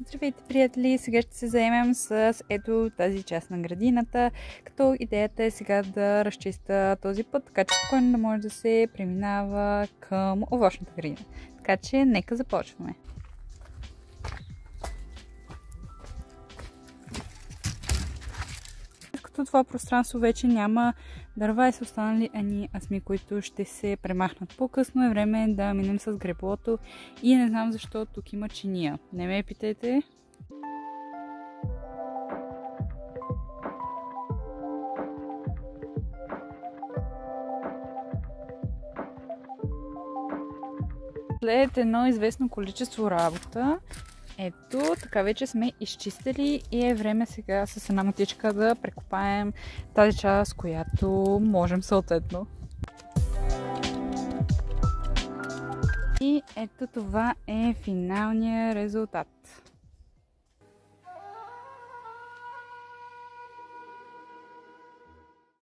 Здравейте, приятели! Сега ще се заемем с ето тази част на градината, като идеята е сега да разчиста този път, така че спокойно да може да се преминава към овощната градина. Така че нека започваме. Като това пространство вече няма дърва и са останали едни асми, които ще се премахнат по-късно, е време да минем с греблото и не знам защо тук има чиния. Не ме питайте. След едно известно количество работа, ето, така вече сме изчистили и е време сега с една мотичка да прекопаем тази част, която можем съответно. И ето това е финалният резултат.